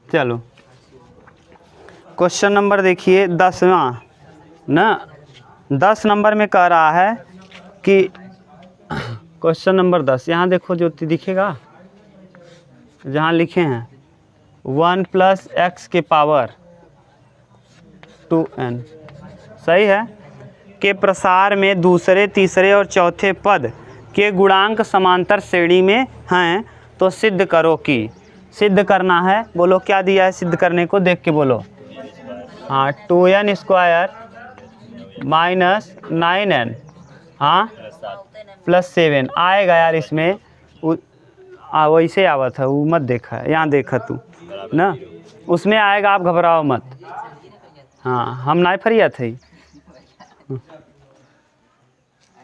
चलो question number देखिए 10वां ना, 10 नंबर में कह रहा है कि क्वेश्चन नंबर 10 यहाँ देखो जो दिखेगा, जहाँ लिखे हैं 1 + x के पावर 2n, सही है, के प्रसार में दूसरे, तीसरे और चौथे पद के गुणांक समांतर श्रेणी में हैं तो सिद्ध करो कि। सिद्ध करना है, बोलो क्या दिया है सिद्ध करने को, देख के बोलो। हाँ 2n² - 9n, हाँ +7 आएगा यार इसमें, वैसे आवत है, वो मत देखा है, यहाँ देखा तू ना, उसमें आएगा, आप घबराओ मत। हाँ हम नहीं फरिया थे,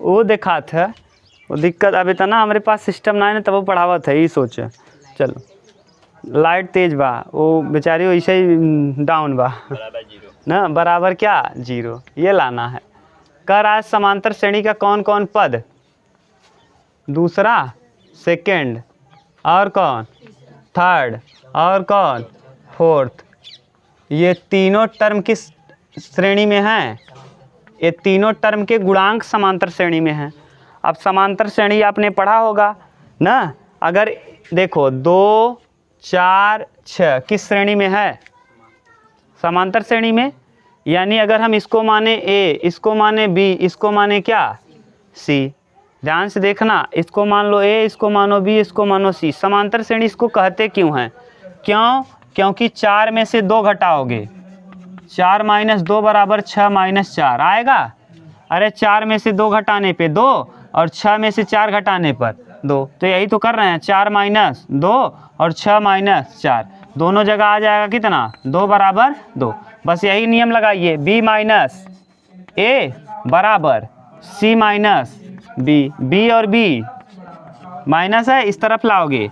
वो देखा था, वो दिक्कत अब इतना हमारे पास सिस्टम ना है ना, तब वो पढ़ावा था, ये सोचे। चलो लाइट तेज बा, वो बेचारी वैसे ही डाउन बा ना, बराबर क्या 0, ये लाना है। कह रहा है समांतर श्रेणी का कौन कौन पद, दूसरा, सेकंड, और कौन थर्ड, और कौन फोर्थ, ये तीनों टर्म किस श्रेणी में हैं, ये तीनों टर्म के गुणांक समांतर श्रेणी में हैं। अब समांतर श्रेणी आपने पढ़ा होगा ना, अगर देखो 2, 4, 6 किस श्रेणी में है, समांतर श्रेणी में, यानी अगर हम इसको माने A, इसको माने B, इसको माने क्या C, ध्यान से देखना, इसको मान लो A, इसको मानो B, इसको मानो C, समांतर श्रेणी इसको कहते क्यों हैं, क्यों, क्योंकि 4 में से 2 घटाओगे, 4 - 2 = 6 - 4 आएगा, अरे 4 में से 2 घटाने पे 2 और 6 में से 4 घटाने पर 2, तो यही तो कर रहे हैं, 4 - 2 और 6 - 4, दोनों जगह आ जाएगा कितना, 2 = 2, बस यही नियम लगाइए, B - A बराबर C - B, B और B माइनस है, इस तरफ लाओगे,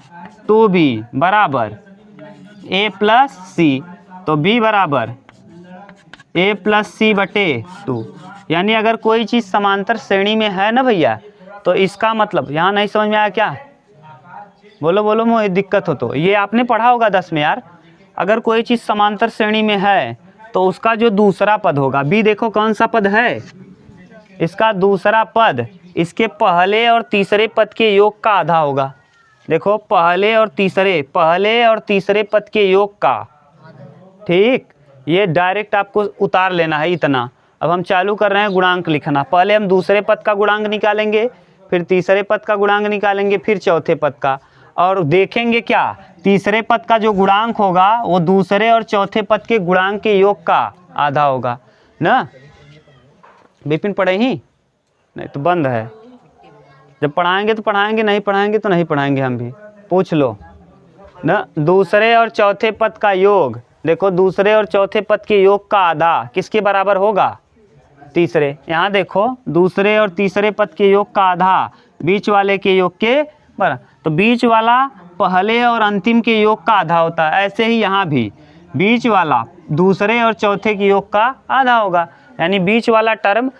2B बराबर A + C, तो B बराबर A + C/2, यानी अगर कोई चीज़ समांतर श्रेणी में है ना भैया, तो इसका मतलब, यहाँ नहीं समझ में आया क्या, बोलो बोलो, मुझे दिक्कत हो तो, ये आपने पढ़ा होगा 10 में यार, अगर कोई चीज़ समांतर श्रेणी में है तो उसका जो दूसरा पद होगा, B देखो कौन सा पद है, इसका दूसरा पद इसके पहले और तीसरे पद के योग का आधा होगा, देखो पहले और तीसरे पद के योग का, ठीक, ये डायरेक्ट आपको उतार लेना है इतना। अब हम चालू कर रहे हैं गुणांक लिखना, पहले हम दूसरे पद का गुणांक निकालेंगे, फिर तीसरे पद का गुणांक निकालेंगे, फिर चौथे पद का, और देखेंगे क्या, तीसरे पद का जो गुणांक होगा वो दूसरे और चौथे पद के गुणांक के योग का आधा होगा ना। विपिन पढ़े ही नहीं तो बंद है, जब पढ़ाएंगे तो पढ़ाएंगे, नहीं पढ़ाएंगे तो नहीं पढ़ाएंगे, हम भी पूछ लो ना। दूसरे और चौथे पद का योग, देखो दूसरे और चौथे पद के योग का आधा किसके बराबर होगा, तीसरे, यहाँ देखो दूसरे और तीसरे पद के योग का आधा बीच वाले के योग के बराबर, तो बीच वाला पहले और अंतिम के योग का आधा होता है, ऐसे ही यहाँ भी बीच वाला दूसरे और चौथे के योग का आधा होगा, यानी बीच वाला टर्म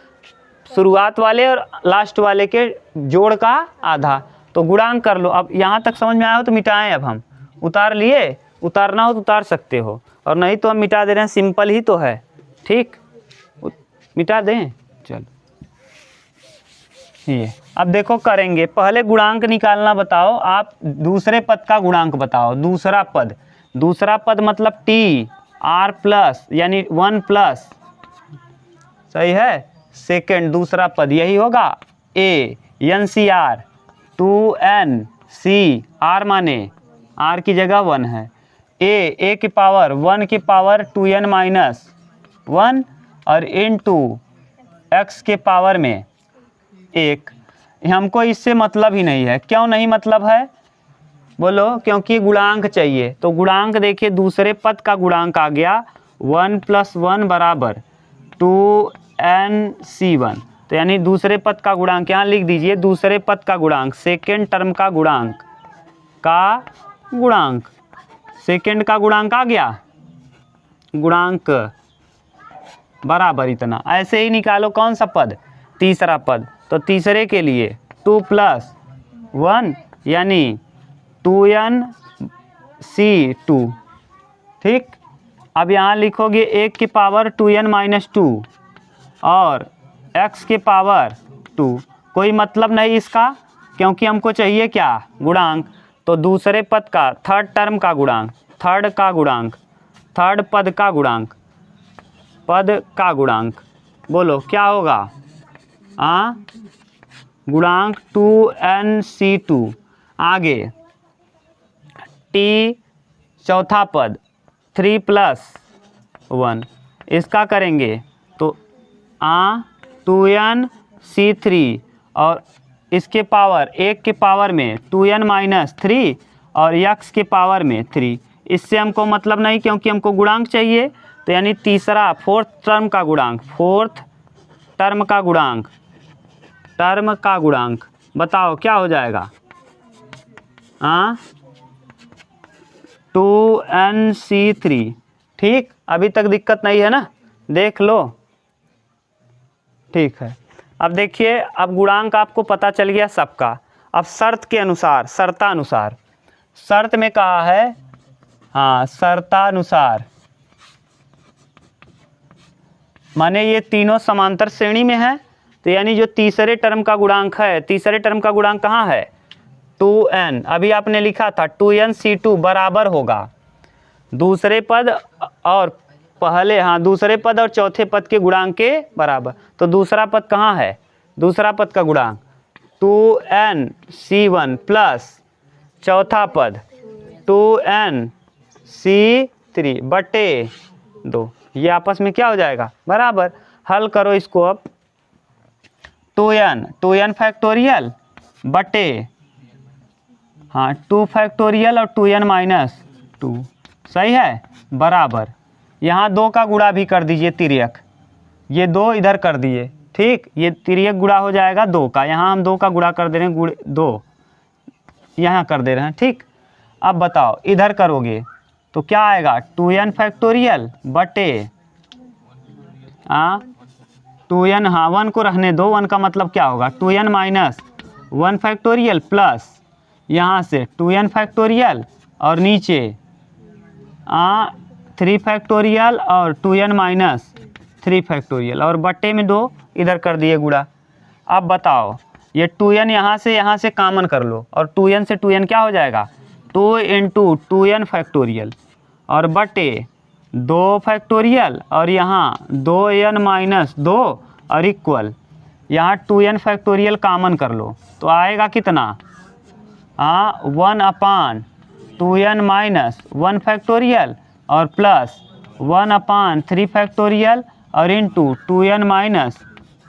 शुरुआत वाले और लास्ट वाले के जोड़ का आधा, तो गुणांक कर लो। अब यहाँ तक समझ में आया हो तो मिटाएं, अब हम उतार लिए, उतारना हो तो उतार सकते हो, और नहीं तो हम मिटा दे रहे हैं, सिंपल ही तो है, ठीक, मिटा दें। चलो ये अब देखो करेंगे, पहले गुणांक निकालना बताओ, आप दूसरे पद का गुणांक बताओ, दूसरा पद मतलब T R+ यानी 1+, सही है, सेकंड दूसरा पद यही होगा A NCR 2NC, R माने R की जगह 1 है, A की पावर 1 की पावर 2n - 1 और इनटू x के पावर में 1। हमको इससे मतलब ही नहीं है, क्यों नहीं मतलब है बोलो, क्योंकि गुणांक चाहिए, तो गुणांक देखिए दूसरे पद का गुणांक आ गया 1 + 1 बराबर 2nc1, तो यानी दूसरे पद का गुणांक यहाँ लिख दीजिए, दूसरे पद का गुणांक, सेकेंड टर्म का गुणांक सेकेंड का गुणांक आ गया, गुणांक बराबर इतना, ऐसे ही निकालो कौन सा पद, तीसरा पद, तो तीसरे के लिए 2 + 1 यानी 2nc2, ठीक। अब यहाँ लिखोगे 1 की पावर 2n माइनस 2 और x की पावर 2। कोई मतलब नहीं इसका, क्योंकि हमको चाहिए क्या, गुणांक। तो दूसरे पद का, थर्ड टर्म का गुणांक, थर्ड पद का गुणांक बोलो क्या होगा। गुणांक 2nc2। आगे t चौथा पद 3 + 1, इसका करेंगे तो 2nc3 और इसके पावर 1 के पावर में 2n माइनस 3 और x के पावर में 3। इससे हमको मतलब नहीं, क्योंकि हमको गुणांक चाहिए। तो यानी तीसरा फोर्थ टर्म का गुणांक बताओ क्या हो जाएगा। 2nc3। ठीक, अभी तक दिक्कत नहीं है ना, देख लो। ठीक है, अब देखिए, अब गुणांक आपको पता चल गया सबका। अब शर्त के अनुसार, शर्तानुसार, शर्त में कहा है, शर्तानुसार माने ये तीनों समांतर श्रेणी में है। तो यानी जो तीसरे टर्म का गुणांक है, तीसरे टर्म का गुणांक कहाँ है, 2n। अभी आपने लिखा था 2nc2 बराबर होगा दूसरे पद और पहले, दूसरे पद और चौथे पद के गुणांक के बराबर। तो दूसरा पद कहाँ है, दूसरा पद का गुणांक 2nc1 प्लस चौथा पद 2nc3 बटे 2। ये आपस में क्या हो जाएगा, बराबर। हल करो इसको अब। 2n फैक्टोरियल बटे 2 फैक्टोरियल और 2n माइनस 2, सही है, बराबर। यहाँ 2 का गुणा भी कर दीजिए तिर्यक, ये 2 इधर कर दिए। ठीक, ये तिर्यक गुणा हो जाएगा 2 का, यहाँ हम 2 का गुणा कर दे रहे हैं, 2 यहाँ कर दे रहे हैं। ठीक, अब बताओ इधर करोगे तो क्या आएगा, 2n फैक्टोरियल बटे 2n, 1 को रहने दो, 1 का मतलब क्या होगा, 2n माइनस 1 फैक्टोरियल प्लस यहाँ से 2n फैक्टोरियल और नीचे 3 फैक्टोरियल और 2n माइनस 3 फैक्टोरियल और बट्टे में 2 इधर कर दिए गुणा। अब बताओ ये 2n यहाँ से कॉमन कर लो और 2n से 2n क्या हो जाएगा, 2 × 2n फैक्टोरियल और बटे 2 फैक्टोरियल और यहाँ 2n माइनस 2 और इक्वल यहाँ 2n फैक्टोरियल कॉमन कर लो तो आएगा कितना, 1/2n माइनस 1 फैक्टोरियल और प्लस 1/3 फैक्टोरियल और इंटू 2n माइनस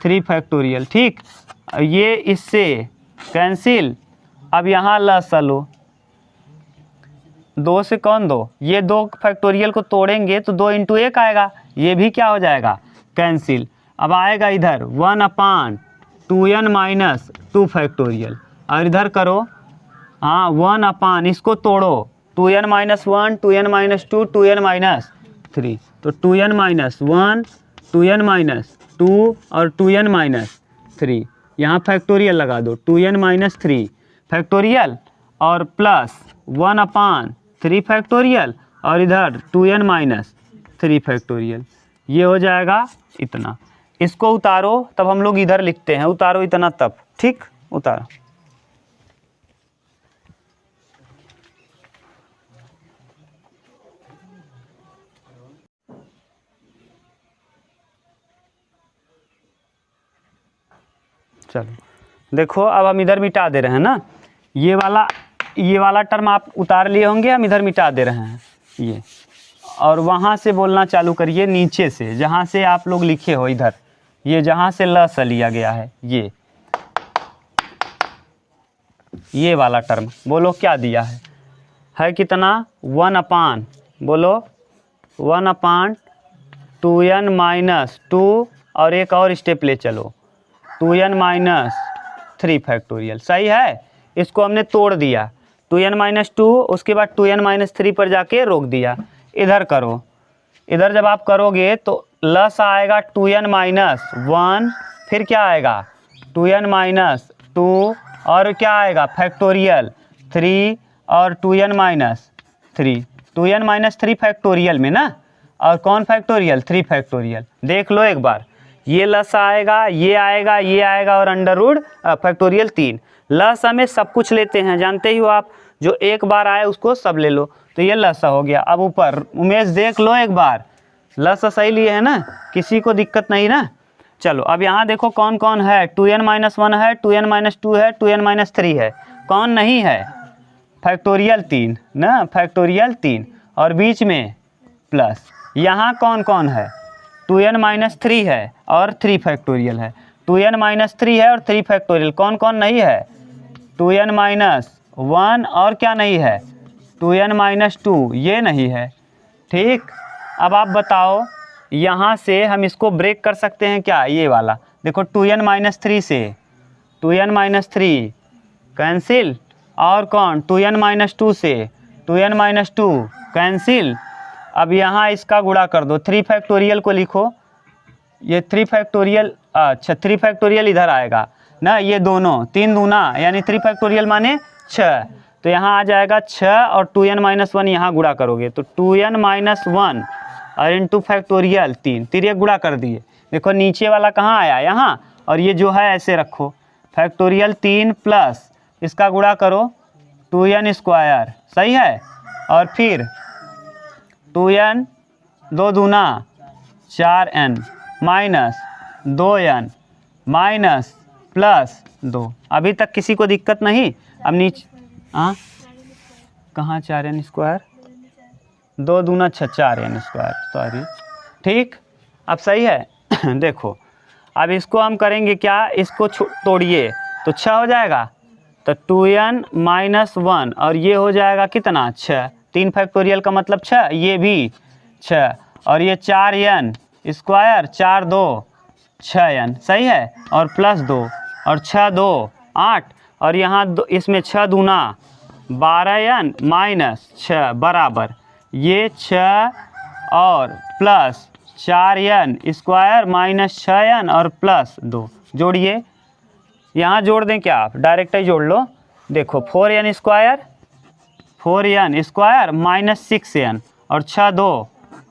3 फैक्टोरियल। ठीक, ये इससे कैंसिल। अब यहाँ लसा लो, 2 से कौन 2, ये 2 फैक्टोरियल को तोड़ेंगे तो 2 × 1 आएगा, ये भी क्या हो जाएगा, कैंसिल। अब आएगा इधर 1/2n माइनस 2 फैक्टोरियल और इधर करो 1/, इसको तोड़ो 2n minus 1, 2n minus 2, 2n minus 3, तो 2n माइनस 1, 2n माइनस 2 और 2n माइनस 3, यहाँ फैक्टोरियल लगा दो, 2n माइनस 3 फैक्टोरियल और प्लस 1/3 फैक्टोरियल और इधर 2n माइनस 3 फैक्टोरियल। ये हो जाएगा इतना। इसको उतारो तब हम लोग इधर लिखते हैं, उतारो इतना तब। ठीक, उतारो। चलो देखो, अब हम इधर मिटा दे रहे हैं ना, ये वाला टर्म आप उतार लिए होंगे, हम इधर मिटा दे रहे हैं ये। और वहाँ से बोलना चालू करिए नीचे से, जहाँ से आप लोग लिखे हो इधर, ये जहाँ से ल स लिया गया है, ये वाला टर्म बोलो क्या दिया है कितना, 1/, बोलो 1/2n माइनस 2 और एक और स्टेप ले चलो 2n माइनस 3 फैक्टोरियल। सही है, इसको हमने तोड़ दिया, 2n माइनस 2, उसके बाद 2n माइनस 3 पर जाके रोक दिया। इधर करो, इधर जब आप करोगे तो लस आएगा 2n माइनस 1, फिर क्या आएगा 2n माइनस 2 और क्या आएगा फैक्टोरियल 3 और 2n minus 3, 2n minus 3 factorial में ना, और कौन फैक्टोरियल 3 फैक्टोरियल। देख लो एक बार, ये लस आएगा, ये आएगा, ये आएगा, और अंडर रूट फैक्टोरियल 3। लस में सब कुछ लेते हैं, जानते ही हो आप, जो एक बार आए उसको सब ले लो। तो ये लसा हो गया। अब ऊपर उमेश देख लो एक बार, लसा सही लिए है ना, किसी को दिक्कत नहीं ना। चलो अब यहाँ देखो कौन कौन है, 2n माइनस 1 है, 2n माइनस 2 है, 2n माइनस 3 है, कौन नहीं है, फैक्टोरियल 3 ना, फैक्टोरियल 3, और बीच में प्लस। यहाँ कौन कौन है, 2n माइनस 3 है और 3 फैक्टोरियल है, 2n माइनस 3 है और 3 फैक्टोरियल, कौन कौन नहीं है, 2n माइनस 1 और क्या नहीं है, 2n माइनस 2, ये नहीं है। ठीक, अब आप बताओ यहाँ से हम इसको ब्रेक कर सकते हैं क्या, ये वाला देखो 2n माइनस 3 से 2n माइनस 3 कैंसिल, और कौन 2n माइनस 2 से 2n माइनस 2 कैंसिल। अब यहाँ इसका गुणा कर दो, 3 फैक्टोरियल को लिखो, ये 3 फैक्टोरियल, अच्छा 3 फैक्टोरियल इधर आएगा ना, ये दोनों 3 दूना यानी 3 फैक्टोरियल माने 6, तो यहाँ आ जाएगा 6 और 2n माइनस 1 यहाँ गुणा करोगे तो 2n माइनस 1 और इंटू फैक्टोरियल 3, तिर्यक गुणा कर दिए। देखो नीचे वाला कहाँ आया, यहाँ, और ये जो है ऐसे रखो, फैक्टोरियल 3 प्लस इसका गुणा करो 2n स्क्वायर, सही है, और फिर 2n 2 दूना 4n minus 2n minus plus 2। अभी तक किसी को दिक्कत नहीं। अब नीचे कहाँ 4n स्क्वायर, 2 दूना 6, 4n स्क्वायर, सॉरी, ठीक, अब सही है। देखो अब इसको हम करेंगे क्या, इसको तोड़िए तो 6 हो जाएगा, तो 2n माइनस 1 और ये हो जाएगा कितना 6, 3 फैक्टोरियल का मतलब 6, ये भी 6, और ये 4n स्क्वायर, 4 2 6n, सही है, और प्लस 2 और 6 2 8, और यहाँ इसमें 6 दूना 12n माइनस 6 बराबर ये 6 और plus 4n square minus 6n और प्लस 2, जोड़िए, यहाँ जोड़ दें क्या आप, डायरेक्ट ही जोड़ लो। देखो 4n स्क्वायर माइनस 6n और 6 2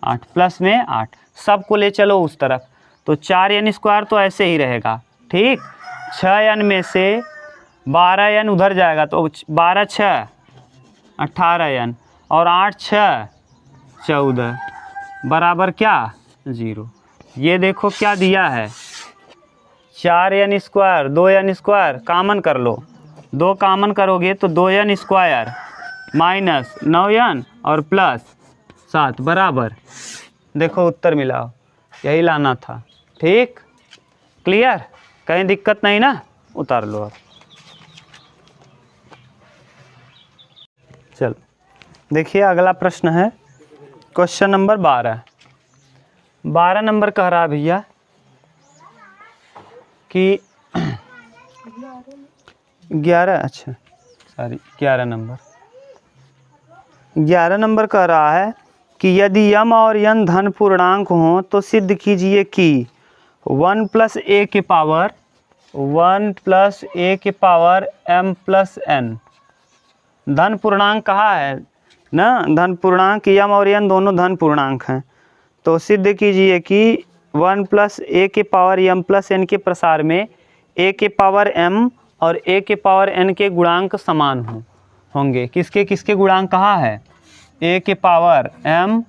8 प्लस में 8, सबको ले चलो उस तरफ, तो 4n स्क्वायर तो ऐसे ही रहेगा, ठीक, 6n में से 12n उधर जाएगा तो 12 6 18n और 8 6 14 बराबर क्या 0। ये देखो क्या दिया है, 4n स्क्वायर 2n स्क्वायर कामन कर लो, 2 कामन करोगे तो 2n स्क्वायर माइनस 9n और प्लस 7 बराबर, देखो उत्तर मिला, यही लाना था, ठीक, क्लियर, कहीं दिक्कत नहीं ना, उतार लो अब। चलो देखिए अगला प्रश्न है, क्वेश्चन नंबर 12 नंबर कह रहा है भैया कि 11, अच्छा सॉरी 11 नंबर कह रहा है कि यदि m और n धन पूर्णांक हों तो सिद्ध कीजिए कि 1 प्लस a के पावर m प्लस n धन पूर्णांक कहा है ना, धन पूर्णांक m और n दोनों धन पूर्णांक हैं, तो सिद्ध कीजिए कि 1 प्लस a के पावर m प्लस n के प्रसार में a के पावर m और a के पावर n के गुणांक समान होंगे। किसके किसके गुणांक कहा है, a के पावर m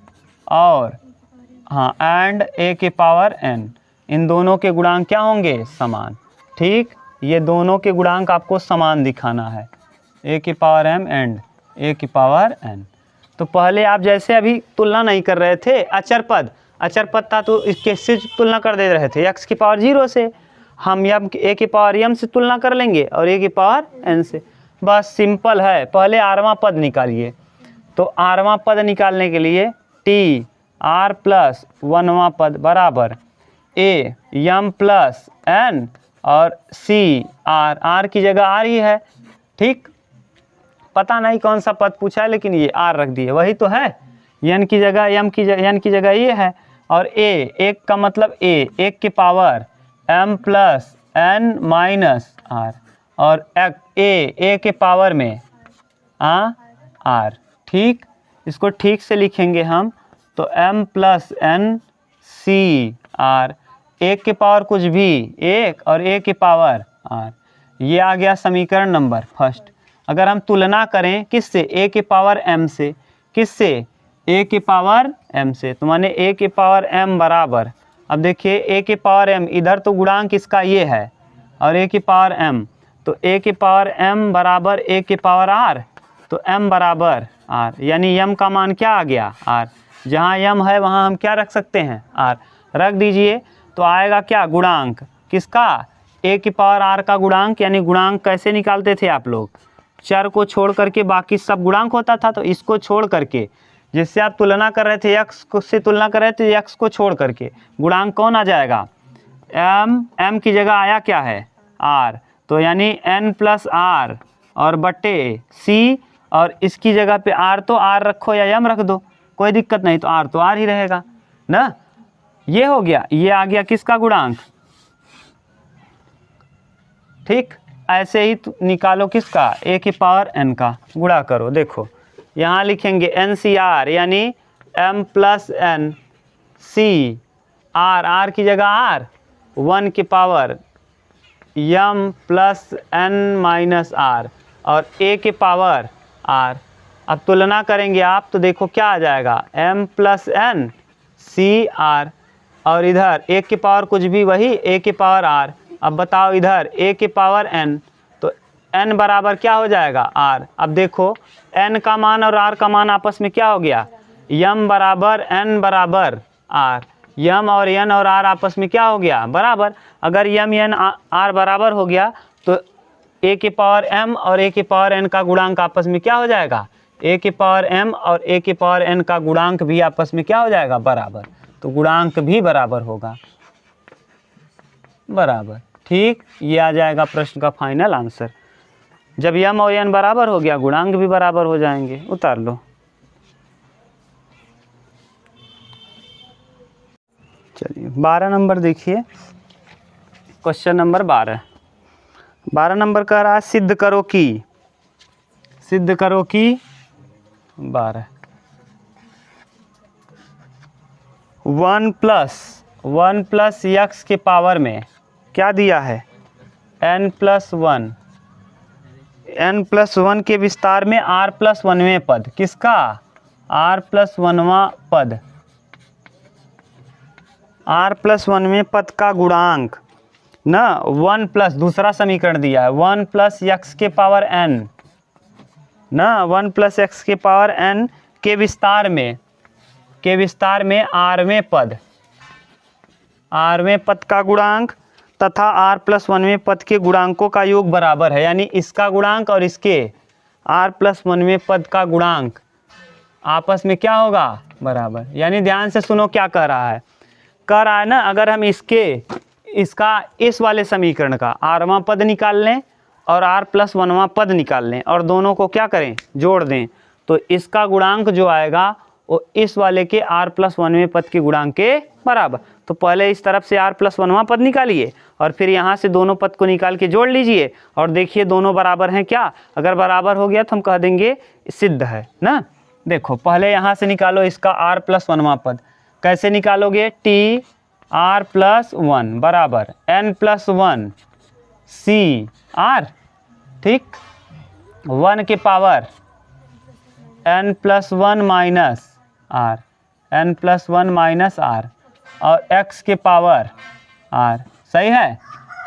और एंड a के पावर n, इन दोनों के गुणांक क्या होंगे, समान, ठीक, ये दोनों के गुणांक आपको समान दिखाना है, a के पावर m एंड a की पावर n। तो पहले आप जैसे अभी तुलना नहीं कर रहे थे, अचर पद था तो इससे तुलना कर दे रहे थे x की पावर 0 से, हम a की पावर m से तुलना कर लेंगे और a की पावर n से, बस सिंपल है। पहले आरवां पद निकालिए, तो आरवां पद निकालने के लिए t r प्लस 1वां पद बराबर a m प्लस n और c r की जगह r ही है, ठीक, पता नहीं कौन सा पद पूछा है लेकिन ये r रख दिए, वही तो है, n की जगह n की जगह ये है, और a एक का मतलब a के power m plus n minus r, और a के पावर में r, ठीक, इसको ठीक से लिखेंगे हम तो m plus N C R, एक के पावर कुछ भी एक और a के पावर r, ये आ गया समीकरण नंबर फर्स्ट। अगर हम तुलना करें किससे, a के पावर m से, किससे, a के पावर m से, तो माने a के पावर m बराबर, अब देखिए a के पावर m, इधर तो गुणांक इसका ये है और a के पावर m, तो a के पावर m बराबर a के पावर r, तो m बराबर r, यानी m का मान क्या आ गया r, जहाँ m है वहाँ हम क्या रख सकते हैं r, रख दीजिए तो आएगा क्या गुणांक किसका, a की पावर r का गुणांक। यानी गुणांक कैसे निकालते थे आप लोग, चर को छोड़ करके बाकी सब गुणांक होता था, तो इसको छोड़ करके जिससे आप तुलना कर रहे थे x को से तुलना कर रहे थे, x को छोड़ करके गुणांक कौन आ जाएगा, m की जगह आया क्या है r, तो यानी n प्लस r और बटे c, और इसकी जगह पे r तो r रखो या m रख दो, कोई दिक्कत नहीं, तो r तो r ही रहेगा ना। ये हो गया, ये आ गया किसका गुणांक, ठीक। ऐसे ही निकालो किसका, a की पावर n का, गुणा करो। देखो यहाँ लिखेंगे NCR यानी m plus N C R, r की जगह r, 1 की power m plus n minus r और a के पावर r। अब तुलना करेंगे आप तो देखो क्या आ जाएगा, m plus N C R, और इधर a के पावर कुछ भी वही a के पावर r। अब बताओ इधर a के पावर n, तो n बराबर क्या हो जाएगा r। अब देखो n का मान और r का मान आपस में क्या हो गया, m बराबर n बराबर r, m और n और r आपस में क्या हो गया बराबर। अगर m n r बराबर हो गया तो a के पावर m और a के पावर n का गुणांक आपस में क्या हो जाएगा, a के पावर m और a के पावर n का गुणांक भी आपस में क्या हो जाएगा बराबर, तो गुणांक भी बराबर होगा, बराबर, ठीक। ये आ जाएगा प्रश्न का फाइनल आंसर। जब m और n बराबर हो गया गुणांक भी बराबर हो जाएंगे। उतार लो। चलिए 12 नंबर देखिए, क्वेश्चन नंबर 12 नंबर कह रहा है सिद्ध करो कि 12 1 प्लस x के पावर में क्या दिया है, n प्लस 1 के विस्तार में r प्लस 1वें पद, किसका, r प्लस 1वां पद, r प्लस 1वें पद का गुणांक ना 1 प्लस, दूसरा समीकरण दिया है 1 प्लस x के पावर n ना, 1 प्लस x के पावर n के विस्तार में rवें पद का गुणांक तथा r प्लस 1वें पद के गुणांकों का योग बराबर है। यानी इसका गुणांक और इसके r प्लस 1वें पद का गुणांक आपस में क्या होगा बराबर। यानी ध्यान से सुनो क्या कह रहा है ना, अगर हम इसका इस वाले समीकरण का rवां पद निकाल लें और r प्लस 1वां पद निकाल लें और दोनों को क्या करें जोड़ दें, तो इसका गुणांक जो आएगा वो इस वाले के r प्लस 1वें पद के गुणांक के बराबर। तो पहले इस तरफ से r प्लस 1वां पद निकालिए और फिर यहाँ से दोनों पद को निकाल के जोड़ लीजिए और देखिए दोनों बराबर हैं क्या। अगर बराबर हो गया तो हम कह देंगे सिद्ध है ना। देखो पहले यहाँ से निकालो इसका r प्लस 1वां पद, कैसे निकालोगे, t r प्लस 1 बराबर n प्लस 1 c r, ठीक, 1 के power n plus 1 minus r, n plus 1 minus r और x के पावर r। सही है,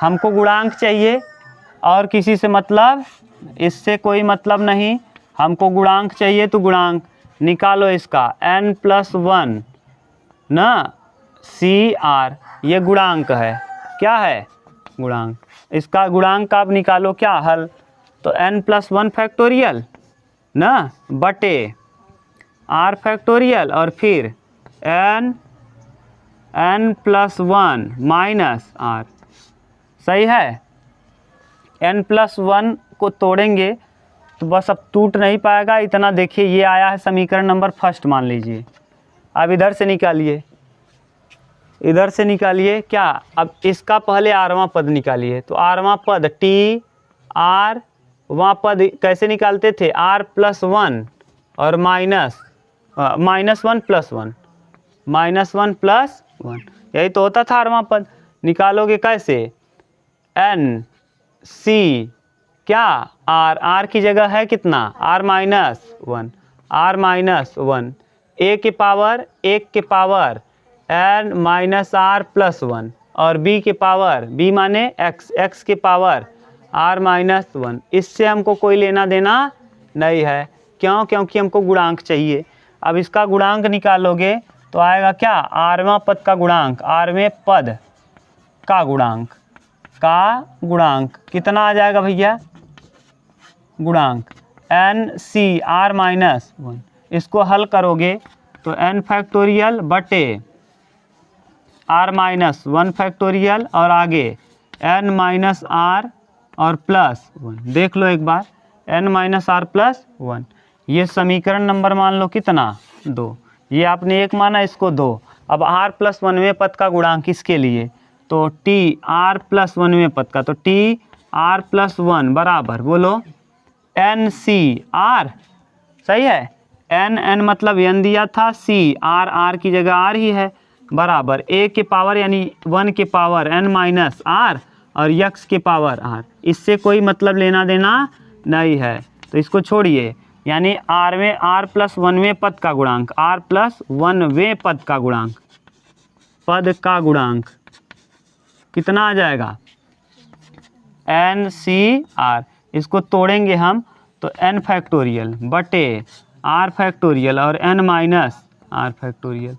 हमको गुणांक चाहिए और किसी से मतलब, इससे कोई मतलब नहीं, हमको गुणांक चाहिए तो गुणांक निकालो इसका n प्लस 1 ना सी आर, ये गुणांक है, क्या है गुणांक, इसका गुणांक आप निकालो क्या हल, तो n प्लस 1 फैक्टोरियल ना बटे r फैक्टोरियल और फिर n प्लस 1 माइनस r। सही है, n प्लस 1 को तोड़ेंगे तो बस अब टूट नहीं पाएगा इतना। देखिए ये आया है समीकरण नंबर फर्स्ट मान लीजिए। अब इधर से निकालिए क्या, अब इसका पहले rवां पद निकालिए, तो rवां पद t r वां पद कैसे निकालते थे, r प्लस 1 और माइनस -1 + 1, -1 + 1, यही तो होता था आरवां पद। निकालोगे कैसे? n c क्या r की जगह है कितना? r - 1, r - 1, a के पावर 1 के पावर n - r + 1 और b के पावर b माने x के पावर r - 1। इससे हमको कोई लेना देना नहीं है। क्यों? क्योंकि हमको गुणांक चाहिए। अब इसका गुणांक निकालोगे तो आएगा क्या? आरवां पद का गुणांक, आरवें पद का गुणांक कितना आ जाएगा भैया? गुणांक n c r - 1। इसको हल करोगे तो n फैक्टोरियल बटे r - 1 फैक्टोरियल और आगे n - r और +1। देख लो एक बार, n - r +1, ये समीकरण नंबर मान लो कितना? 2। ये आपने 1 माना, इसको 2। अब r + 1वें पद का गुणांक इसके लिए तो t r + 1वें पद का, तो t r + 1 बराबर बोलो n c r। सही है? n मतलब n दिया था, c r की जगह r ही है, बराबर a के पावर यानी 1 के पावर n - r और x के पावर r। इससे कोई मतलब लेना देना नहीं है, तो इसको छोड़िए। यानी r + 1वें पद का गुणांक, r + 1वें पद का गुणांक कितना आ जाएगा? n c r। इसको तोड़ेंगे हम तो n फैक्टोरियल बटे r फैक्टोरियल और n - r factorial,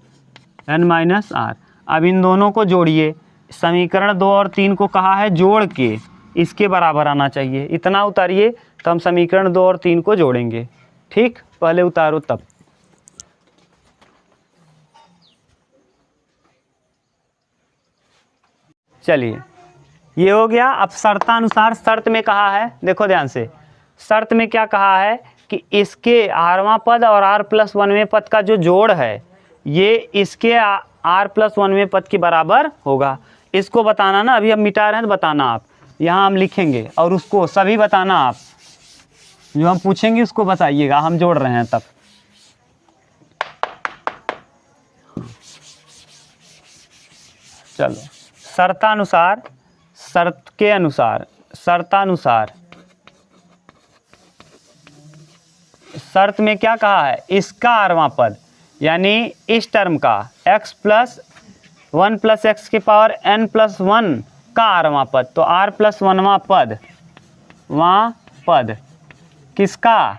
n - r। अब इन दोनों को जोड़िए। समीकरण 2 और 3 को कहा है जोड़ के इसके बराबर आना चाहिए। इतना उतारिए तो हम समीकरण 2 और 3 को जोड़ेंगे। ठीक, पहले उतारो तब। चलिए, ये हो गया। अब शर्तानुसार, शर्त में कहा है, देखो ध्यान से, शर्त में क्या कहा है कि इसके आरवां पद और r + 1वें पद का जो जोड़ है ये इसके r + 1वें पद के बराबर होगा। इसको बताना ना, अभी हम मिटा रहे हैं तो बताना आप, यहाँ हम लिखेंगे और उसको सभी बताना आप, जो हम पूछेंगे उसको बताइएगा, हम जोड़ रहे हैं तब। चलो, शर्तानुसार, शर्त के अनुसार, शर्तानुसार शर्त में क्या कहा है? इसका आरवां पद यानी इस टर्म का x + 1 + x के पावर n + 1 का आरवां पद, तो r + 1वां पद किसका?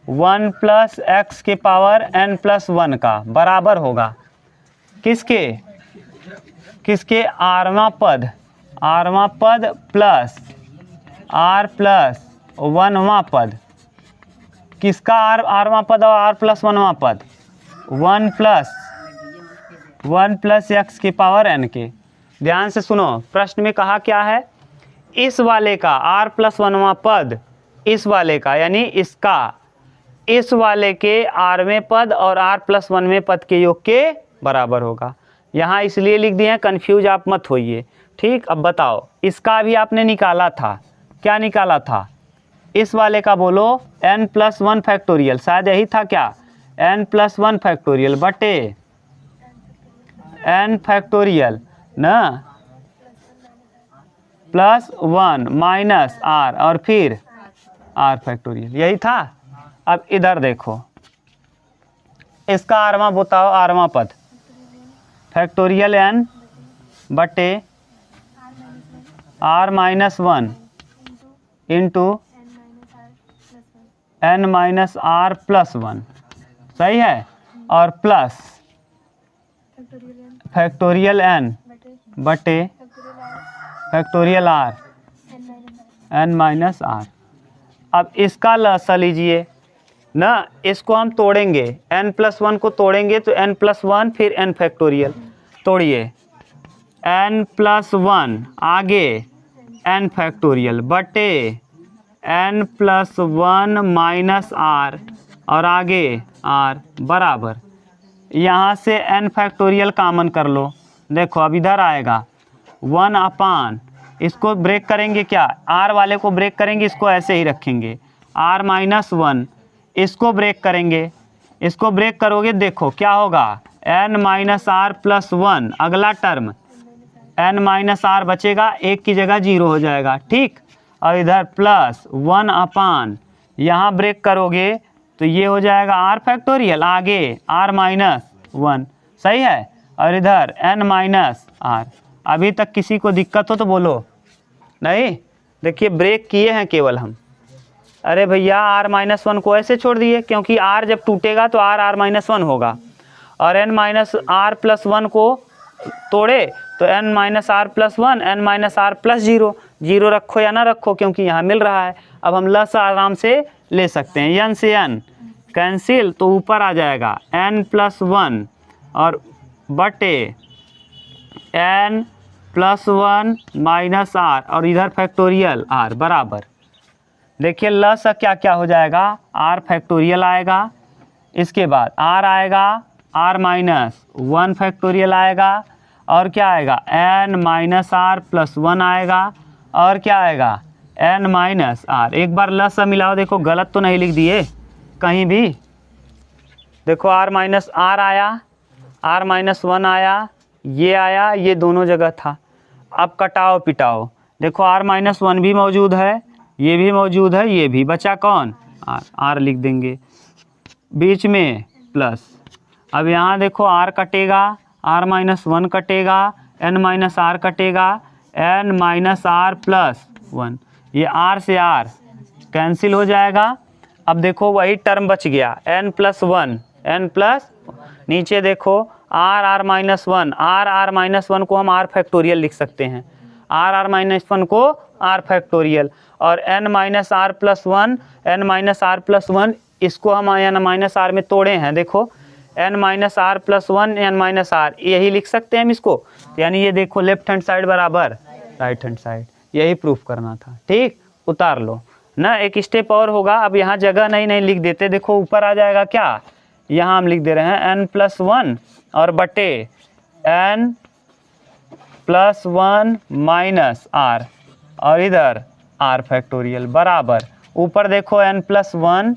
1 + x के पावर n + 1 का बराबर होगा किसके? किसके? आरवां पद प्लस r + 1वां पद। किसका आरवां पद और r + 1वां पद? 1 + x के पावर n के। ध्यान से सुनो, प्रश्न में कहा क्या है? इस वाले का r + 1वां पद, इस वाले का यानी इसका, इस वाले के rवें पद और r + 1वें पद के योग के बराबर होगा। यहाँ इसलिए लिख दिए हैं, कन्फ्यूज आप मत होइए। ठीक, अब बताओ, इसका भी आपने निकाला था, क्या निकाला था? इस वाले का बोलो n + 1 फैक्टोरियल, शायद यही था क्या? n + 1 फैक्टोरियल बटे n फैक्टोरियल ना, +1 - r और फिर r फैक्टोरियल, यही था। अब इधर देखो, इसका आरवां बताओ, आरवां पद फैक्टोरियल n बटे r - 1 इंटू n - r + 1, सही है, और प्लस फैक्टोरियल n बटे फैक्टोरियल r n - r। अब इसका लसा लीजिए ना, इसको हम तोड़ेंगे, n + 1 को तोड़ेंगे तो n + 1 फिर n फैक्टोरियल, तोड़िए n + 1 आगे n फैक्टोरियल बटे n + 1 - r और आगे r बराबर, यहाँ से n फैक्टोरियल कामन कर लो। देखो अब इधर आएगा 1/, इसको ब्रेक करेंगे क्या? r वाले को ब्रेक करेंगे, इसको ऐसे ही रखेंगे, r - 1, इसको ब्रेक करेंगे, इसको ब्रेक करोगे, देखो क्या होगा, n माइनस आर प्लस 1, अगला टर्म n माइनस आर बचेगा, एक की जगह 0 हो जाएगा, ठीक। और इधर प्लस 1 अपान, यहाँ ब्रेक करोगे तो ये हो जाएगा r फैक्टोरियल, आगे r माइनस 1, सही है। और इधर n माइनस आर। अभी तक किसी को दिक्कत हो तो बोलो। नहीं, देखिए ब्रेक किए हैं केवल हम। अरे भैया r माइनस 1 को ऐसे छोड़ दिए, क्योंकि r जब टूटेगा तो r माइनस 1 होगा। और n माइनस आर प्लस 1 को तोड़े तो n minus R plus 1, n minus R plus 0, 0 रखो या ना रखो, क्योंकि यहाँ मिल रहा है। अब हम लस आराम से ले सकते हैं, n से n कैंसिल, तो ऊपर आ जाएगा n प्लस 1 और बटे n प्लस 1 माइनस आर, और इधर फैक्टोरियल r बराबर। देखिए लस क्या क्या हो जाएगा, r फैक्टोरियल आएगा, इसके बाद r आएगा, r माइनस 1 फैक्टोरियल आएगा, और क्या आएगा n माइनस आर प्लस 1 आएगा, और क्या आएगा n माइनस आर। एक बार लस मिलाओ, देखो गलत तो नहीं लिख दिए कहीं भी। देखो r माइनस आर आया, r माइनस 1 आया, ये आया, ये दोनों जगह था। अब कटाओ पिटाओ, देखो r माइनस 1 भी मौजूद है, ये भी मौजूद है, ये भी बचा कौन, r लिख देंगे बीच में प्लस। अब यहाँ देखो r कटेगा, r माइनस 1 कटेगा, n माइनस आर कटेगा, n माइनस आर प्लस 1, ये r से r कैंसिल हो जाएगा। अब देखो वही टर्म बच गया n प्लस 1, n प्लस, नीचे देखो r माइनस 1, r माइनस 1 को हम r फैक्टोरियल लिख सकते हैं, r माइनस 1 को r फैक्टोरियल, और n minus R plus 1, n minus R plus 1, इसको हम n माइनस आर में तोड़े हैं, देखो n minus R plus 1, n minus R, यही लिख सकते हैं हम इसको। यानी ये देखो लेफ्ट हैंड साइड बराबर राइट हैंड साइड, यही प्रूफ करना था, ठीक। उतार लो ना, एक स्टेप और होगा। अब यहाँ जगह नहीं लिख देते, देखो ऊपर आ जाएगा क्या, यहाँ हम लिख दे रहे हैं n प्लस 1 और बटे n प्लस 1 माइनस आर, और इधर r फैक्टोरियल बराबर, ऊपर देखो n प्लस 1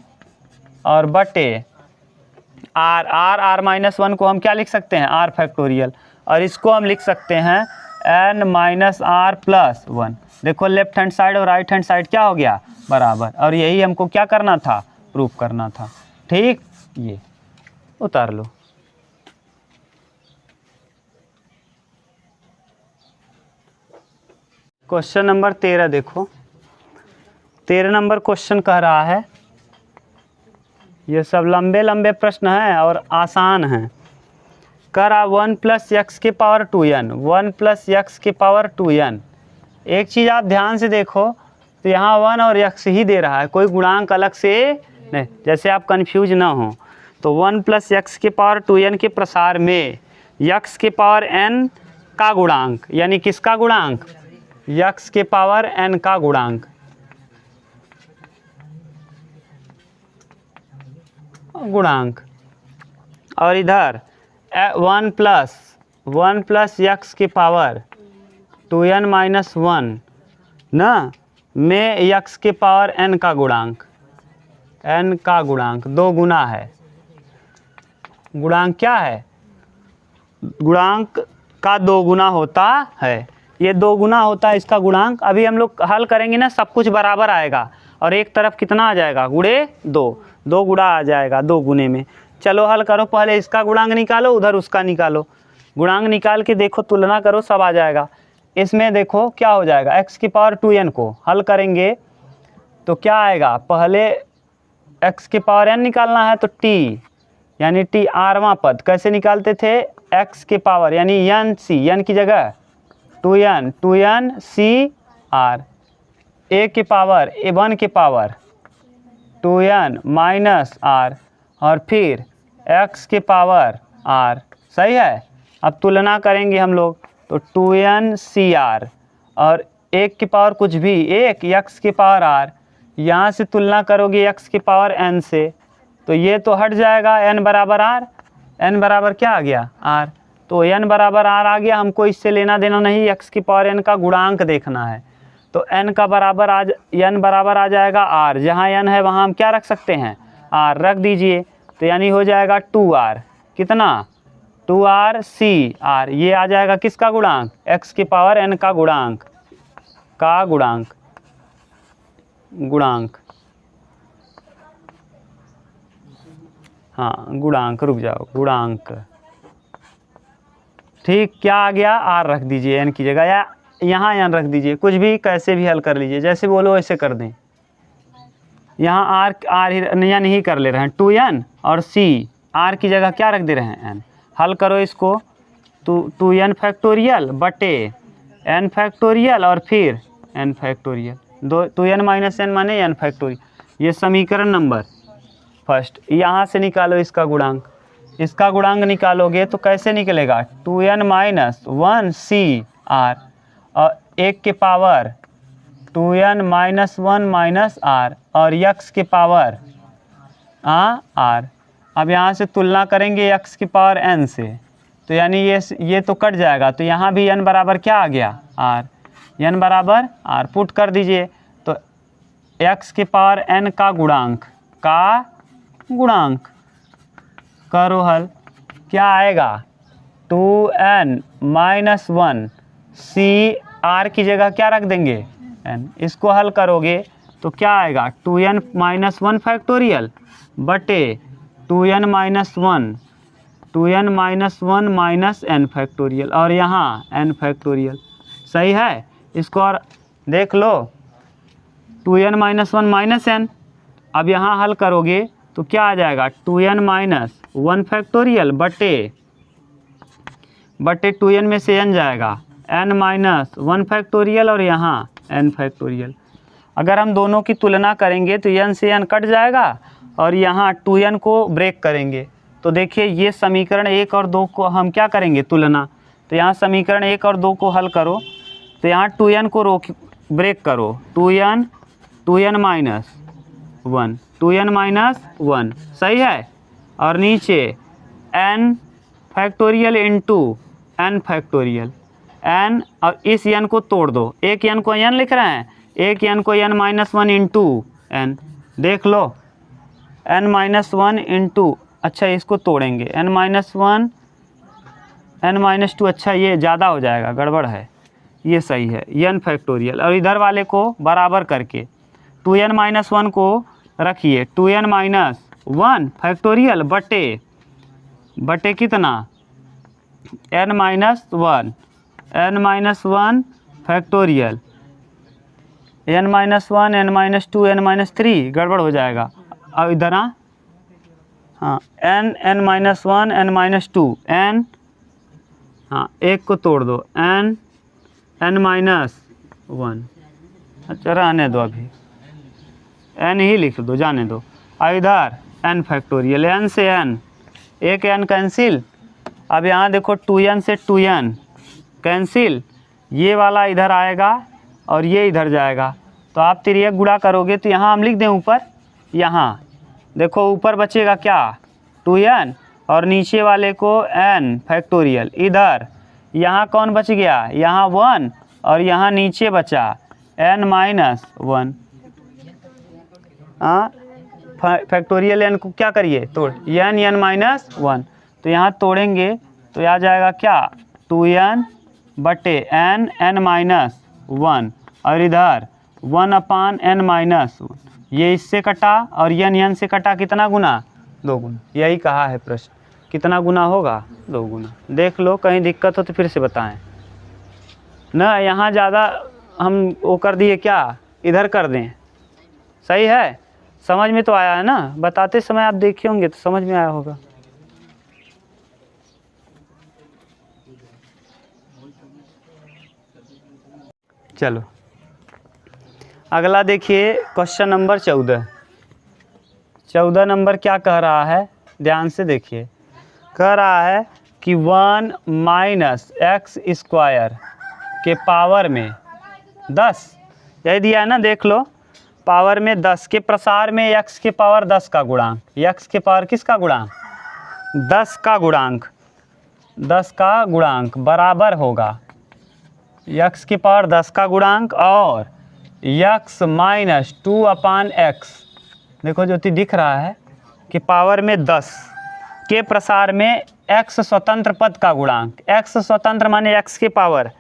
और बटे r माइनस 1 को हम क्या लिख सकते हैं, r फैक्टोरियल, और इसको हम लिख सकते हैं n माइनस आर प्लस 1। देखो लेफ्ट हैंड साइड और राइट हैंड साइड क्या हो गया, बराबर, और यही हमको क्या करना था, प्रूफ करना था, ठीक। ये उतार लो। क्वेश्चन नंबर 13 देखो, 13 नंबर क्वेश्चन कह रहा है, ये सब लंबे लंबे प्रश्न हैं और आसान हैं। करा 1 प्लस एक्स के पावर 2n, 1 प्लस एक्स के पावर 2n। एक चीज़ आप ध्यान से देखो, तो यहाँ 1 और x ही दे रहा है, कोई गुणांक अलग से नहीं, जैसे आप कंफ्यूज ना हो। तो 1 प्लस एक्स के पावर 2n के प्रसार में x के पावर n का गुणांक, यानी किसका गुणांक, x के पावर n का गुणांक, और इधर 1 प्लस एक्स के पावर 2n माइनस 1 ना में x के पावर n का गुणांक, n का गुणांक 2 गुना है। गुणांक क्या है, गुणांक का 2 गुना होता है, ये 2 गुना होता है इसका गुणांक। अभी हम लोग हल करेंगे ना, सब कुछ बराबर आएगा, और एक तरफ कितना आ जाएगा, गुणे 2 गुणा आ जाएगा 2 गुने में। चलो हल करो, पहले इसका गुणांक निकालो, उधर उसका निकालो, गुणांक निकाल के देखो, तुलना करो, सब आ जाएगा। इसमें देखो क्या हो जाएगा, x की पावर 2n को हल करेंगे तो क्या आएगा, पहले x की पावर n निकालना है तो t, यानी t rवां पद कैसे निकालते थे, x के पावर यानी n c, n की जगह 2n c r, a के पावर 1 के पावर 2n माइनस r, और फिर x के पावर r, सही है। अब तुलना करेंगे हम लोग, तो 2n cr और 1 की पावर कुछ भी 1, x के पावर r, यहाँ से तुलना करोगे x के पावर n से, तो ये तो हट जाएगा, n बराबर r, n बराबर क्या आ गया r, तो n बराबर r आ गया। हमको इससे लेना देना नहीं, x की पावर n का गुणांक देखना है, तो n का बराबर n बराबर आ जाएगा r, जहाँ n है वहाँ हम क्या रख सकते हैं, r रख दीजिए। तो यानी हो जाएगा 2r, कितना 2r c r, ये आ जाएगा किसका गुणांक, x की पावर n का गुणांक, गुणांक हाँ गुणांक, रुक जाओ, गुणांक, ठीक। क्या आ गया, r रख दीजिए n की जगह, या यहाँ n रख दीजिए, कुछ भी कैसे भी हल कर लीजिए, जैसे बोलो वैसे कर दें। यहाँ r यानी ही कर ले रहे हैं 2n और c, r की जगह क्या रख दे रहे हैं n। हल करो इसको, 2n फैक्टोरियल बटे n फैक्टोरियल और फिर n factorial, 2n minus n माने n फैक्टोरियल, ये समीकरण नंबर फर्स्ट। यहाँ से निकालो इसका गुणांक, इसका गुणांक निकालोगे तो कैसे निकलेगा, 2n माइनस 1c r और 1 के power 2n minus 1 minus r और x के पावर r। अब यहाँ से तुलना करेंगे x की पावर n से, तो यानी ये तो कट जाएगा, तो यहाँ भी n बराबर क्या आ गया r, n बराबर r पुट कर दीजिए, तो x की पावर n का गुणांक करो हल, क्या आएगा 2n माइनस 1 c, r की जगह क्या रख देंगे n, इसको हल करोगे तो क्या आएगा 2n माइनस 1 फैक्टोरियल बटे 2n minus 1 minus n factorial और यहाँ n फैक्टोरियल, सही है। इसको और देख लो, 2n माइनस 1 माइनस n, अब यहाँ हल करोगे तो क्या आ जाएगा 2n माइनस 1 फैक्टोरियल बटे 2n में से n जाएगा n माइनस 1 फैक्टोरियल और यहाँ n फैक्टोरियल। अगर हम दोनों की तुलना करेंगे तो n से n कट जाएगा और यहाँ 2n को ब्रेक करेंगे, तो देखिए ये समीकरण 1 और 2 को हम क्या करेंगे तुलना, तो यहाँ समीकरण 1 और 2 को हल करो, तो यहाँ 2n को ब्रेक करो, 2n माइनस 1 सही है, और नीचे n factorial into n factorial, n और इस n को तोड़ दो, एक n को n लिख रहे हैं, एक n को n माइनस 1 इंटू n, देख लो n माइनस 1 इंटू, अच्छा इसको तोड़ेंगे n माइनस 1 n माइनस 2, अच्छा ये ज़्यादा हो जाएगा, गड़बड़ है, ये सही है n फैक्टोरियल, और इधर वाले को बराबर करके 2n माइनस 1 को रखिए, 2n माइनस 1 फैक्टोरियल बटे कितना n minus 1 factorial, n minus 1 n minus 2 n minus 3, गड़बड़ हो जाएगा। अब इधर हाँ n minus 1 n minus 2 n, हाँ एक को तोड़ दो n माइनस 1, अच्छा रहने दो, अभी n ही लिख दो, जाने दो। और इधर n फैक्टोरियल, n से n, एक n कैंसिल, अब यहाँ देखो 2n से 2n कैंसिल, ये वाला इधर आएगा और ये इधर जाएगा, तो आप तिर्यक गुणा करोगे तो यहाँ हम लिख दें ऊपर, यहाँ देखो ऊपर बचेगा क्या 2n और नीचे वाले को n फैक्टोरियल, इधर यहाँ कौन बच गया, यहाँ 1 और यहाँ नीचे बचा n माइनस 1, फैक्टोरियल n को क्या करिए तोड़, n माइनस 1, तो यहाँ तोड़ेंगे तो आ जाएगा क्या 2n बटे n माइनस 1 और इधर 1 अपान n माइनस 1, ये इससे कटा और n से कटा, कितना गुना 2 गुना, यही कहा है प्रश्न, कितना गुना होगा 2 गुना। देख लो, कहीं दिक्कत हो तो फिर से बताएं ना, यहाँ ज़्यादा हम वो कर दिए, क्या इधर कर दें, सही है, समझ में तो आया है ना, बताते समय आप देखे होंगे तो समझ में आया होगा। चलो अगला देखिए क्वेश्चन नंबर 14 नंबर क्या कह रहा है, ध्यान से देखिए, कह रहा है कि 1 माइनस एक्स स्क्वायर के पावर में 10, यही दिया है ना, देख लो, पावर में 10 के प्रसार में x के पावर 10 का गुणांक, x के पावर किसका गुणांक 10 का गुणांक बराबर होगा x की पावर 10 का गुणांक और x माइनस 2 अपान एक्स, देखो ज्योति दिख रहा है, के पावर में 10 के प्रसार में x स्वतंत्र पद का गुणांक, x स्वतंत्र माने x के पावर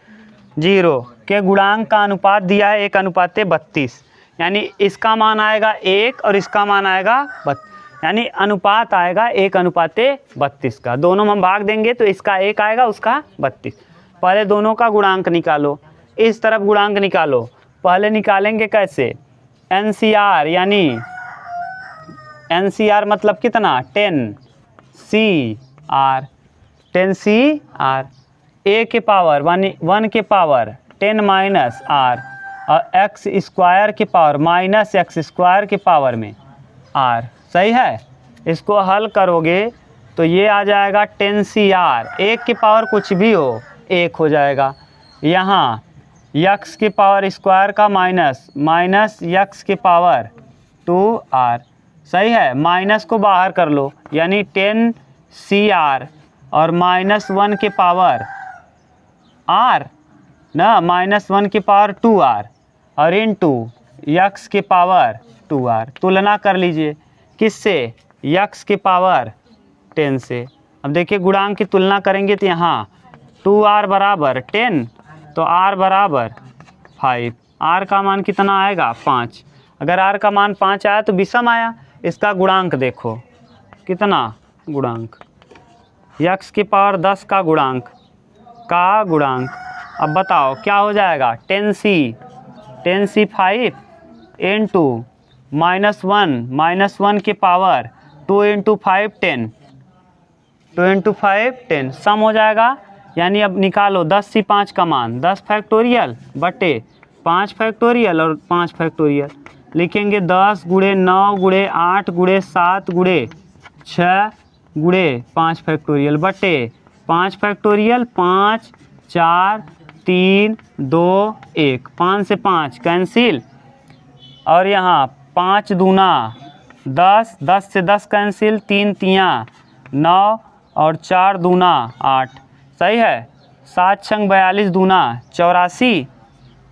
0 के गुणांक का अनुपात दिया है 1:32, यानी इसका मान आएगा 1 और इसका मान आएगा 32, यानी अनुपात आएगा 1:32 का। दोनों में हम भाग देंगे तो इसका 1 आएगा, उसका 32। पहले दोनों का गुणांक निकालो, इस तरफ गुणांक निकालो। पहले निकालेंगे कैसे, NCR, यानी NCR मतलब कितना 10CR, 10CR a के पावर 1 के पावर 10 माइनस r और x स्क्वायर के पावर माइनस x स्क्वायर के पावर में r। सही है, इसको हल करोगे तो ये आ जाएगा 10CR, 1 के पावर कुछ भी हो 1 हो जाएगा। यहाँ x के पावर स्क्वायर का माइनस x के पावर 2r। सही है, माइनस को बाहर कर लो, यानी 10CR और -1 के पावर r ना, -1 के पावर 2r और इनटू x के पावर 2r। तुलना कर लीजिए किससे, x के पावर 10 से। अब देखिए गुणांक की तुलना करेंगे तो यहाँ 2r बराबर 10 तो r बराबर 5, r का मान कितना आएगा 5। अगर r का मान 5 आया तो विषम आया। इसका गुणांक देखो कितना, गुणांक x के पावर 10 का गुणांक अब बताओ क्या हो जाएगा, 10c 5 इंटू -1 के पावर 2 इंटू 5 10, 2 इंटू 5 10 सम हो जाएगा। यानी अब निकालो 10c 5 का मान 10 फैक्टोरियल बटे 5 फैक्टोरियल और 5 फैक्टोरियल। लिखेंगे 10 गुणे 9 गुणे 8 गुणे 7 गुणे 6 गुणे 5 फैक्टोरियल बटे 5 फैक्टोरियल 5 4 3 2 1, 5 से 5 कैंसिल और यहाँ 5 दूना 10, 10 से 10 कैंसिल, 3 तियाँ 9 और 4 दूना 8। सही है, 7 छंग 42 दूना 84,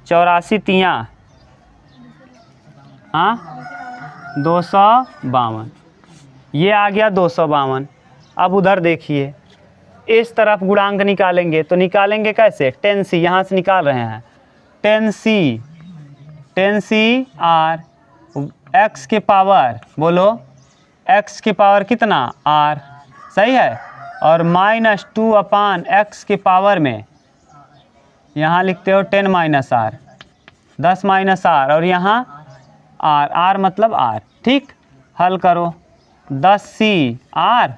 84 तियाँ हाँ 252, ये आ गया 252। अब उधर देखिए, इस तरफ गुणांक निकालेंगे तो निकालेंगे कैसे, 10c यहाँ से निकाल रहे हैं, 10CR x के पावर, बोलो x के पावर कितना r। सही है, और -2/x के पावर में यहाँ लिखते हो 10 माइनस r, 10 माइनस r और यहाँ r मतलब r। ठीक, हल करो 10CR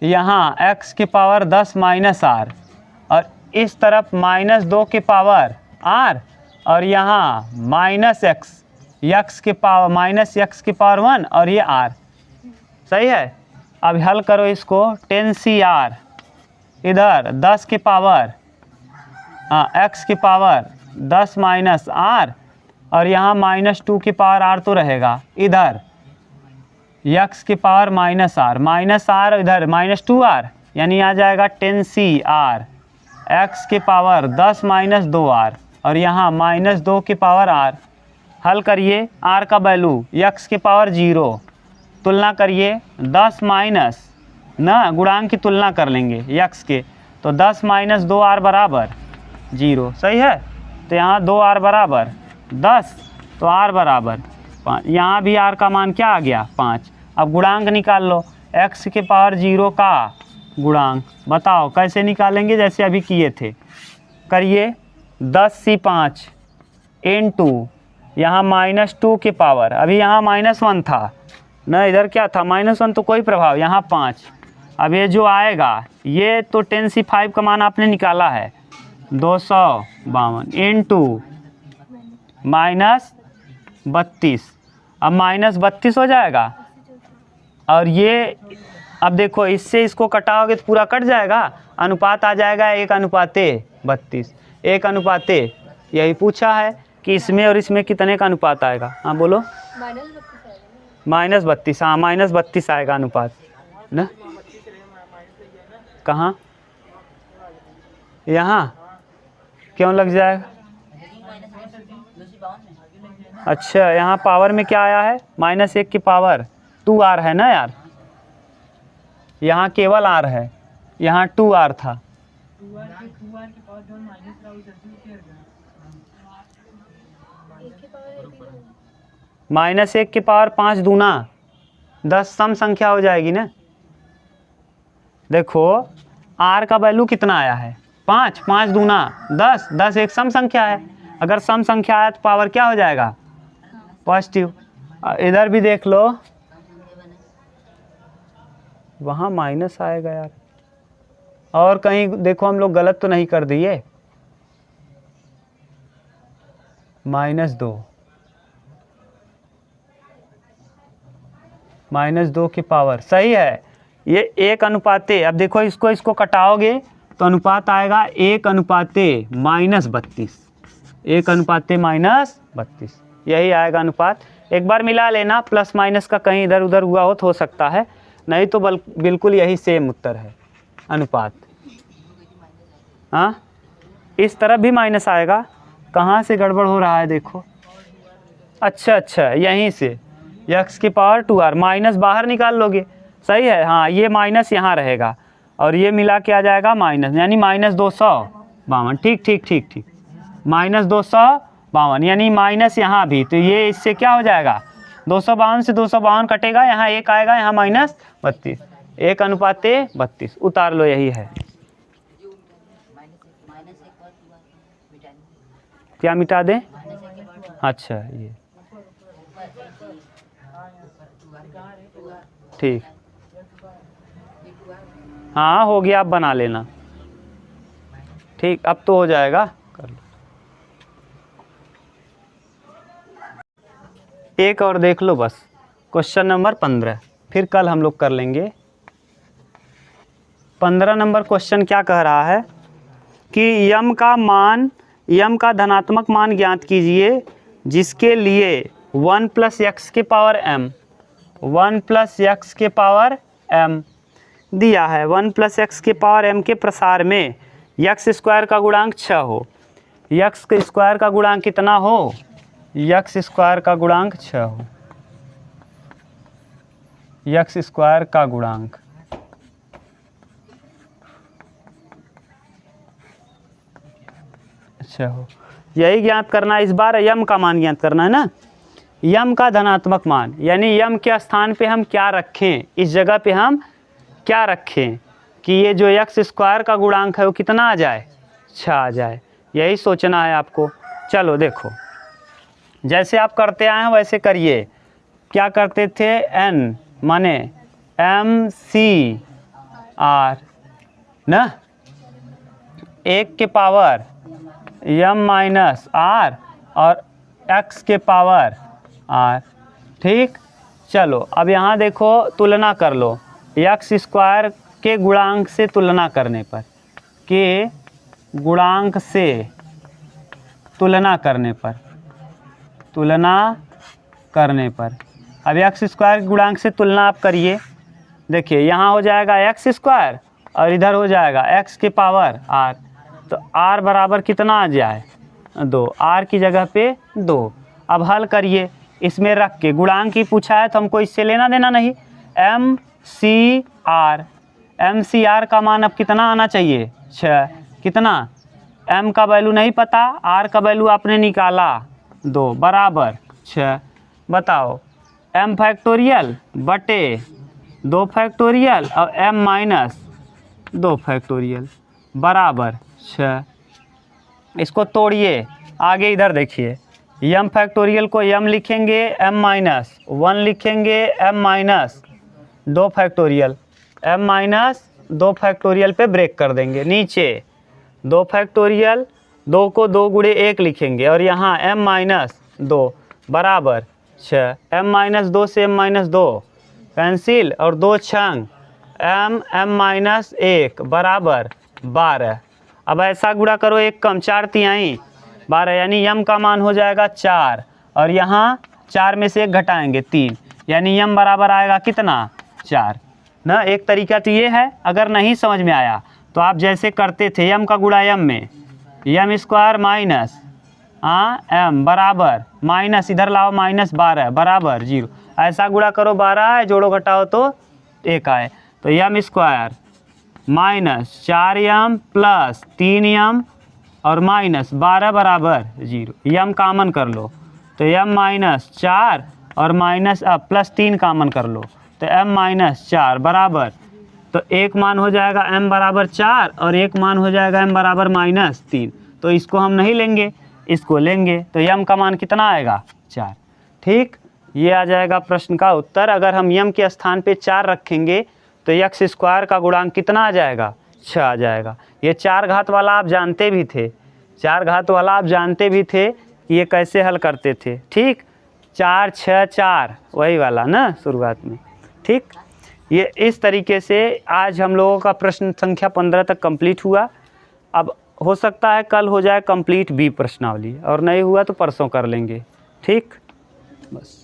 यहाँ x के पावर 10 माइनस r और इस तरफ -2 के पावर r और यहाँ -x के पावर 1 और ये r। सही है, अब हल करो इसको, 10CR इधर 10 के पावर x के पावर 10 माइनस r और यहाँ -2 के पावर r तो रहेगा, इधर x के पावर -r इधर -2r, यानी आ जाएगा 10CR x के पावर 10 माइनस 2r और यहाँ -2 के पावर r। हल करिए, r का वैल्यू x के पावर 0, तुलना करिए 10 माइनस ना, गुणांक की तुलना कर लेंगे x के, तो 10 माइनस 2r बराबर 0। सही है, तो यहाँ 2r बराबर 10 तो r बराबर 5, यहाँ भी r का मान क्या आ गया 5। अब गुणांक निकाल लो, x के पावर 0 का गुणांक बताओ कैसे निकालेंगे, जैसे अभी किए थे। करिए 10c 5 इंटू यहाँ -2 के पावर, अभी यहाँ -1 था ना, इधर क्या था -1 तो कोई प्रभाव, यहाँ 5। अब ये जो आएगा ये तो 10c 5 का मान आपने निकाला है 252 इंटू -32, अब -32 हो जाएगा। और ये अब देखो इससे इसको कटाओगे तो पूरा कट जाएगा, अनुपात आ जाएगा 1:32, 1:, यही पूछा है कि इसमें और इसमें कितने का अनुपात आएगा। हाँ बोलो, -32, हाँ -32 आएगा अनुपात ना। कहाँ, यहाँ क्यों लग जाएगा, अच्छा यहाँ पावर में क्या आया है -1 की पावर 2r है ना यार, यहाँ केवल आर है, यहाँ 2r था। -1 की पावर 5 दूना 10 सम संख्या हो जाएगी ना। देखो r का वैल्यू कितना आया है 5, 5 दूना 10, 10 एक सम संख्या है। अगर सम संख्या आया तो पावर क्या हो जाएगा पॉजिटिव। इधर भी देख लो, वहाँ माइनस आएगा यार। और कहीं देखो हम लोग गलत तो नहीं कर दिए। -2, -2 की पावर सही है। ये 1:। अब देखो इसको कटाओगे तो अनुपात आएगा 1:-32, 1:-32, यही आएगा अनुपात। एक बार मिला लेना, प्लस माइनस का कहीं इधर उधर हुआ हो सकता है, नहीं तो बिल्कुल यही सेम उत्तर है अनुपात। हाँ, इस तरफ भी माइनस आएगा। कहाँ से गड़बड़ हो रहा है देखो। अच्छा यहीं से x की पावर 2r, माइनस बाहर निकाल लोगे, सही है। हाँ, ये माइनस यहाँ रहेगा और ये मिला के आ जाएगा माइनस, यानी -252। ठीक, -252, यानी माइनस यहाँ भी, तो ये इससे क्या हो जाएगा 252 से 252 कटेगा, यहाँ 1 आएगा, यहाँ -32, 1:32। उतार लो, यही है। क्या मिटा दें? अच्छा, ये ठीक, हाँ हो गया, आप बना लेना। ठीक, अब तो हो जाएगा, कर लो। एक और देख लो बस, क्वेश्चन नंबर 15, फिर कल हम लोग कर लेंगे। 15 नंबर क्वेश्चन क्या कह रहा है कि यम का धनात्मक मान ज्ञात कीजिए जिसके लिए 1 + x की पावर m, 1 + x की पावर m दिया है। 1 + x की पावर m के प्रसार में x² का गुणांक 6 हो। x² का गुणांक कितना हो? x² का गुणांक 6 हो। x² का गुणांक अच्छा हो, यही ज्ञात करना है। इस बार यम का मान ज्ञात करना है ना। यम का धनात्मक मान, यानी यम के स्थान पे हम क्या रखें, इस जगह पे हम क्या रखें कि ये जो x² का गुणांक है वो कितना आ जाए, 6 आ जाए। यही सोचना है आपको। चलो देखो, जैसे आप करते आए हैं वैसे करिए। क्या करते थे, n माने MCR ना, 1 के पावर m-r और x के पावर r। ठीक, चलो अब यहाँ देखो, तुलना कर लो x² के गुणांक से तुलना करने पर, के गुणांक से तुलना करने पर, अब x² के गुणांक से तुलना आप करिए। देखिए यहाँ हो जाएगा x² और इधर हो जाएगा x के पावर r, तो r बराबर कितना आ जाए 2, r की जगह पे 2। अब हल करिए, इसमें रख के, गुणांक ही पूछा है तो हमको इससे लेना देना नहीं। MCR का मान अब कितना आना चाहिए, 6। कितना, m का वैल्यू नहीं पता, r का वैल्यू आपने निकाला 2 बराबर 6। बताओ, m फैक्टोरियल बटे 2 फैक्टोरियल और m-2 फैक्टोरियल बराबर 6। इसको तोड़िए, आगे इधर देखिए, m फैक्टोरियल को m लिखेंगे, m-1 लिखेंगे, m-2 फैक्टोरियल, m-2 फैक्टोरियल पे ब्रेक कर देंगे। नीचे 2 फैक्टोरियल, 2 को 2 गुणे 1 लिखेंगे और यहाँ m-2 बराबर 6। m-2 से m-2 कैंसिल और 2 छंग m-1 बराबर 12। अब ऐसा गुणा करो, 1 कम 4 तिहाई 12, यानी m का मान हो जाएगा 4 और यहाँ 4 में से 1 घटाएंगे 3, यानी m बराबर आएगा कितना, 4 ना। एक तरीका तो ये है। अगर नहीं समझ में आया तो आप जैसे करते थे, m का गुणा m में m² माइनस m बराबर माइनस, इधर लाओ -12 बराबर 0। ऐसा गुणा करो, 12 है, जोड़ो घटाओ तो 1 आए। तो यम square minus 4m plus 3m और माइनस 12 बराबर 0। यम कामन कर लो तो m माइनस 4 और माइनस प्लस 3 कामन कर लो तो m माइनस 4 बराबर, तो एक मान हो जाएगा m बराबर 4 और एक मान हो जाएगा m बराबर माइनस 3। तो इसको हम नहीं लेंगे, इसको लेंगे तो m का मान कितना आएगा 4। ठीक, ये आ जाएगा प्रश्न का उत्तर। अगर हम m के स्थान पे 4 रखेंगे तो x स्क्वायर का गुणांक कितना आ जाएगा 6 आ जाएगा। ये 4 घात वाला आप जानते भी थे, 4 घात वाला आप जानते भी थे कि ये कैसे हल करते थे। ठीक, 4 6 4 वही वाला ना शुरुआत में। ठीक, ये इस तरीके से आज हम लोगों का प्रश्न संख्या 15 तक कंप्लीट हुआ। अब हो सकता है कल हो जाए कंप्लीट बी प्रश्नावली, और नहीं हुआ तो परसों कर लेंगे। ठीक, बस